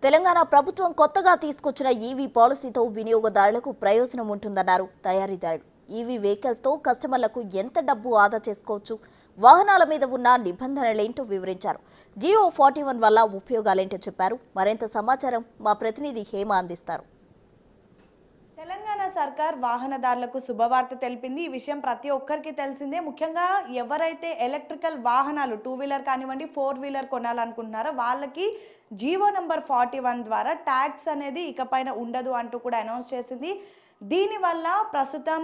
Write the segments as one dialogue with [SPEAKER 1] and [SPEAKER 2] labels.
[SPEAKER 1] తెలంగాణ ప్రభుత్వం కొత్తగా తీసుకొచ్చిన ఈవీ పాలసీతో వినియోగదారులకు ప్రయోజనం ఉంటుందన్నారు తయారీదారుడు. ఈవీ వెహికల్స్ తో కస్టమర్లకు ఎంత డబ్బు ఆదా చేసుకోవచ్చు, వాహనాల మీద ఉన్న నిబంధనలేంటో వివరించారు. జియో 41 వల్ల ఉపయోగాలేంటో చెప్పారు. మరింత సమాచారం మా ప్రతినిధి హేమ అందిస్తారు.
[SPEAKER 2] తెలంగాణ సర్కార్ వాహనదారులకు శుభవార్త తెలిపింది. ఈ విషయం ప్రతి ఒక్కరికి తెలిసిందే. ముఖ్యంగా ఎవరైతే ఎలక్ట్రికల్ వాహనాలు 2 వీలర్ కానివ్వండి 4 వీలర్ కొనాలనుకుంటున్నారో వాళ్ళకి జియో నంబర్ 41 ద్వారా ట్యాక్స్ అనేది ఇకపైన ఉండదు అంటూ కూడా అనౌన్స్ చేసింది. దీనివల్ల ప్రస్తుతం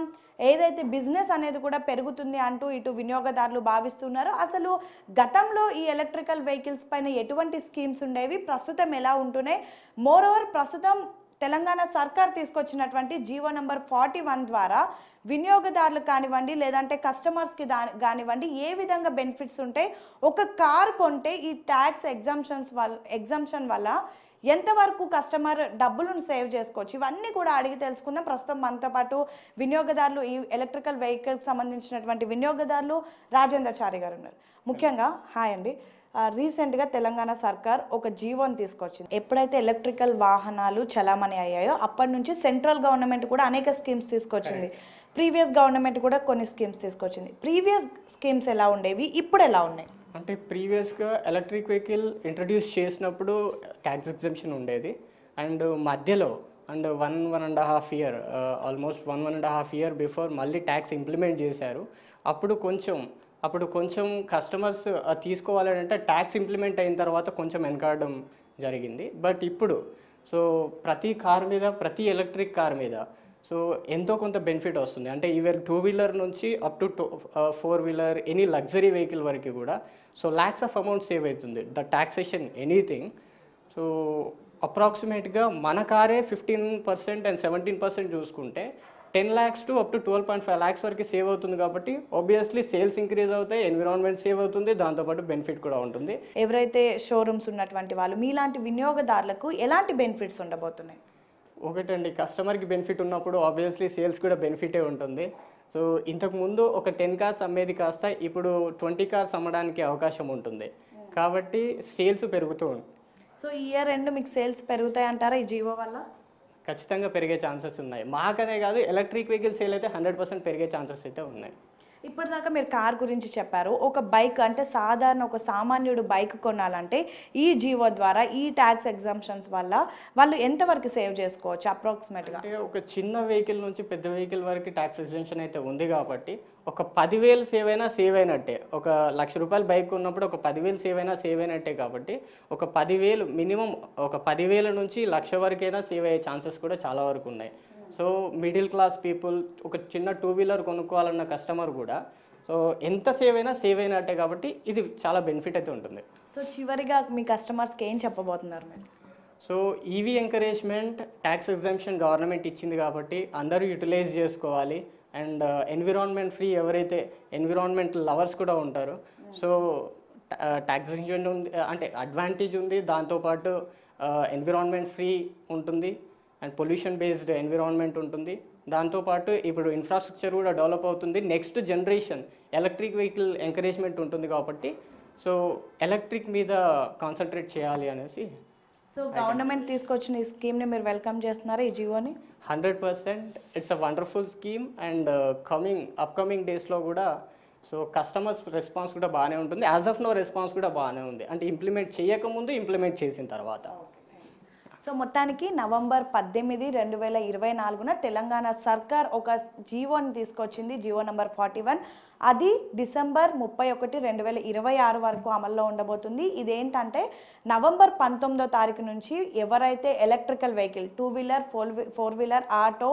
[SPEAKER 2] ఏదైతే బిజినెస్ అనేది కూడా పెరుగుతుంది అంటూ ఇటు వినియోగదారులు భావిస్తున్నారు. అసలు గతంలో ఈ ఎలక్ట్రికల్ వెహికల్స్ పైన ఎటువంటి స్కీమ్స్ ఉండేవి, ప్రస్తుతం ఎలా ఉంటున్నాయి, మోరోవర్ ప్రస్తుతం తెలంగాణ సర్కార్ తీసుకొచ్చినటువంటి జియో నంబర్ 41 ద్వారా వినియోగదారులు కానివ్వండి లేదంటే కస్టమర్స్కి కానివ్వండి ఏ విధంగా బెనిఫిట్స్ ఉంటాయి, ఒక కార్ కొంటే ఈ ట్యాక్స్ ఎగ్జంప్షన్ వల్ల ఎంతవరకు కస్టమర్ డబ్బులను సేవ్ చేసుకోవచ్చు, ఇవన్నీ కూడా అడిగి తెలుసుకుందాం. ప్రస్తుతం మనతో పాటు వినియోగదారులు, ఈ ఎలక్ట్రికల్ వెహికల్కి సంబంధించినటువంటి వినియోగదారులు రాజేంద్రచారి గారు ఉన్నారు. ముఖ్యంగా హాయ్ అండి. రీసెంట్గా తెలంగాణ సర్కార్ ఒక జీవోని తీసుకొచ్చింది. ఎప్పుడైతే ఎలక్ట్రికల్ వాహనాలు చలామణి అయ్యాయో అప్పటి నుంచి సెంట్రల్ గవర్నమెంట్ కూడా అనేక స్కీమ్స్ తీసుకొచ్చింది. ప్రీవియస్ గవర్నమెంట్ కూడా కొన్ని స్కీమ్స్ తీసుకొచ్చింది. ప్రీవియస్ స్కీమ్స్ ఎలా ఉండేవి, ఇప్పుడు ఎలా ఉన్నాయి?
[SPEAKER 3] అంటే ప్రీవియస్గా ఎలక్ట్రిక్ వెహికల్ ఇంట్రడ్యూస్ చేసినప్పుడు ట్యాక్స్ ఎగ్జంప్షన్ ఉండేది. అండ్ మధ్యలో and 1.5 year almost 1.5 year before మళ్ళీ ట్యాక్స్ ఇంప్లిమెంట్ చేశారు. అప్పుడు కొంచెం కస్టమర్స్ తీసుకోవాలంటే ట్యాక్స్ ఇంప్లిమెంట్ అయిన తర్వాత కొంచెం వెనకాడడం జరిగింది. బట్ ఇప్పుడు ప్రతి కార్ మీద, ప్రతి ఎలక్ట్రిక్ కార్ మీద ఎంతో కొంత బెనిఫిట్ వస్తుంది. అంటే ఈవెన్ 2 వీలర్ నుంచి up to 4 wheeler any luxury vehicle వరకు కూడా ల్యాక్స్ ఆఫ్ అమౌంట్ సేవ్ అవుతుంది. The taxation anything. అప్రాక్సిమేట్గా మన కారే 15% అండ్ 17% చూసుకుంటే 10 lakhs to up to 12.5 lakhs వరకు సేవ్ అవుతుంది. కాబట్టి ఆబ్వియస్లీ సేల్స్ ఇంక్రీజ్ అవుతాయి, ఎన్విరాన్మెంట్ సేవ్ అవుతుంది, దాంతోపాటు బెనిఫిట్ కూడా ఉంటుంది.
[SPEAKER 2] ఎవరైతే షోరూమ్స్ ఉన్నటువంటి వాళ్ళు మీలాంటి వినియోగదారులకు ఎలాంటి బెనిఫిట్స్ ఉండబోతున్నాయి?
[SPEAKER 3] ఒకటండి, కస్టమర్కి బెనిఫిట్ ఉన్నప్పుడు ఆబ్వియస్లీ సేల్స్ కూడా బెనిఫిటే ఉంటుంది. ఇంతకుముందు ఒక 10 కార్స్ అమ్మేది కాస్త ఇప్పుడు 20 కార్స్ అమ్మడానికి అవకాశం ఉంటుంది. కాబట్టి సేల్స్ పెరుగుతూ ఉంటుంది.
[SPEAKER 2] ఈ ఇయర్ ఎండ్ మీకు సేల్స్ పెరుగుతాయి అంటారా ఈ జియో వల్ల?
[SPEAKER 3] ఖచ్చితంగా పెరిగే ఛాన్సెస్ ఉన్నాయి. మాకనే కాదు, ఎలక్ట్రిక్ వెహికల్ సేల్ అయితే 100% పెరిగే ఛాన్సెస్ అయితే ఉన్నాయి.
[SPEAKER 2] ఇప్పటిదాకా మీరు కార్ గురించి చెప్పారు. ఒక బైక్ అంటే సాధారణ ఒక సామాన్యుడు బైక్ కొనాలంటే ఈ జియో ద్వారా ఈ ట్యాక్స్ ఎగ్జంప్షన్స్ వల్ల వాళ్ళు ఎంతవరకు సేవ్ చేసుకోవచ్చు అప్రాక్సిమేట్గా?
[SPEAKER 3] అంటే ఒక చిన్న వెహికల్ నుంచి పెద్ద వెహికల్ వరకు ట్యాక్స్ ఎగ్జంప్షన్ అయితే ఉంది. కాబట్టి ఒక 10,000 సేవ్ అయినట్టే. ఒక ₹1,00,000 బైక్ ఉన్నప్పుడు ఒక 10,000 సేవ్ అయినట్టే. కాబట్టి ఒక 10,000 మినిమం, ఒక 10,000 నుంచి 1,00,000 వరకైనా సేవ్ అయ్యే ఛాన్సెస్ కూడా చాలా వరకు ఉన్నాయి. మిడిల్ క్లాస్ పీపుల్ ఒక చిన్న 2 వీలర్ కొనుక్కోవాలన్న కస్టమర్ కూడా ఎంత సేవ్ అయినట్టే. కాబట్టి ఇది చాలా బెనిఫిట్ అయితే ఉంటుంది.
[SPEAKER 2] చివరిగా మీ కస్టమర్స్కి ఏం చెప్పబోతున్నారు మీరు?
[SPEAKER 3] EV encouragement tax exemption government ఇచ్చింది కాబట్టి అందరూ యూటిలైజ్ చేసుకోవాలి. అండ్ ఎన్విరాన్మెంట్ ఫ్రీ, ఎవరైతే ఎన్విరాన్మెంట్ లవర్స్ కూడా ఉంటారో ట్యాక్స్ ఎగ్జంప్షన్ ఉంది అంటే అడ్వాంటేజ్ ఉంది. దాంతోపాటు ఎన్విరాన్మెంట్ ఫ్రీ ఉంటుంది అండ్ పొల్యూషన్ బేస్డ్ ఎన్విరాన్మెంట్ ఉంటుంది. దాంతోపాటు ఇప్పుడు ఇన్ఫ్రాస్ట్రక్చర్ కూడా డెవలప్ అవుతుంది. Next generation electric vehicle encouragement ఉంటుంది. కాబట్టి ఎలక్ట్రిక్ మీద కాన్సన్ట్రేట్ చేయాలి అనేసి
[SPEAKER 2] గవర్నమెంట్ తీసుకొచ్చిన ఈ స్కీమ్ని మీరు వెల్కమ్ చేస్తున్నారా ఈ Gionee?
[SPEAKER 3] 100% it's a wonderful scheme. And upcoming డేస్లో కూడా కస్టమర్స్ రెస్పాన్స్ కూడా బాగానే ఉంటుంది. యాజ్ ఆఫ్ నో రెస్పాన్స్ కూడా బాగానే ఉంది. అంటే ఇంప్లిమెంట్ చేయకముందు, ఇంప్లిమెంట్ చేసిన తర్వాత.
[SPEAKER 2] మొత్తానికి నవంబర్ 18, 2024 తెలంగాణ సర్కార్ ఒక జియోని తీసుకొచ్చింది, జియో నంబర్ 41. అది డిసెంబర్ 31, 2026 వరకు అమల్లో ఉండబోతుంది. ఇదేంటంటే నవంబర్ 19వ తారీఖు నుంచి ఎవరైతే electrical vehicle 2 wheeler 4 wheeler auto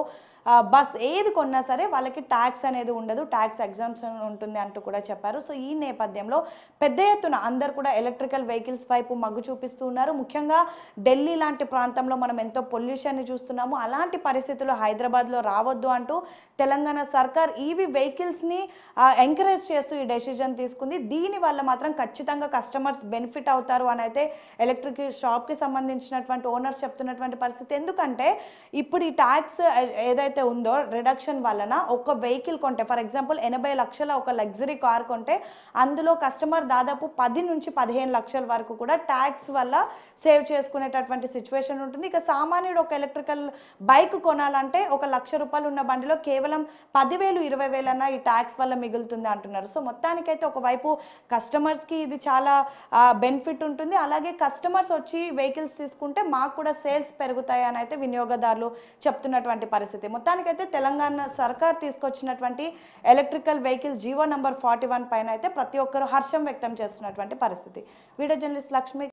[SPEAKER 2] bus ఏది కొన్నా సరే వాళ్ళకి ట్యాక్స్ అనేది ఉండదు, ట్యాక్స్ ఎగ్జంప్షన్ ఉంటుంది అంటూ కూడా చెప్పారు. ఈ నేపథ్యంలో పెద్ద ఎత్తున అందరు కూడా ఎలక్ట్రికల్ వెహికల్స్ వైపు మగ్గు చూపిస్తూ ఉన్నారు. ముఖ్యంగా ఢిల్లీ లాంటి ప్రాంతంలో మనం ఎంతో పొల్యూషన్ని చూస్తున్నాము. అలాంటి పరిస్థితులు హైదరాబాద్లో రావద్దు అంటూ తెలంగాణ సర్కార్ ఈవీ వెహికల్స్ని ఎంకరేజ్ చేస్తూ ఈ డెసిజన్ తీసుకుంది. దీనివల్ల మాత్రం ఖచ్చితంగా కస్టమర్స్ బెనిఫిట్ అవుతారు అని అయితే ఎలక్ట్రిక్ షాప్కి సంబంధించినటువంటి ఓనర్స్ చెప్తున్నటువంటి పరిస్థితి. ఎందుకంటే ఇప్పుడు ఈ ట్యాక్స్ ఏదైతే ఉందో రిడక్షన్ వలన ఒక వెహికల్ కొంటే, ఫర్ ఎగ్జాంపుల్ 80 లక్షల ఒక లగ్జరీ కార్ కొంటే అందులో కస్టమర్ దాదాపు 10 నుంచి 15 లక్షల వరకు కూడా ట్యాక్స్ వల్ల సేవ్ చేసుకునేటటువంటి సిచ్యువేషన్ ఉంటుంది. ఇక సామాన్యుడు ఒక ఎలక్ట్రికల్ బైక్ కొనాలంటే ₹1 లక్ష ఉన్న బండిలో కేవలం 10,000 20,000 అన్న ఈ ట్యాక్స్ వల్ల మిగులుతుంది అంటున్నారు. సో మొత్తానికైతే ఒకవైపు కస్టమర్స్కి ఇది చాలా బెనిఫిట్ ఉంటుంది. అలాగే కస్టమర్స్ వచ్చి వెహికల్స్ తీసుకుంటే మాకు కూడా సేల్స్ పెరుగుతాయి అని అయితే వినియోగదారులు చెప్తున్నటువంటి పరిస్థితి. మొత్తానికైతే తెలంగాణ సర్కార్ తీసుకొచ్చినటువంటి ఎలక్ట్రికల్ వెహికల్ జీవో నంబర్ 41 పైన అయితే ప్రతి ఒక్కరు హర్షం వ్యక్తం చేస్తున్నటువంటి పరిస్థితి. Video journalist Lakshmi.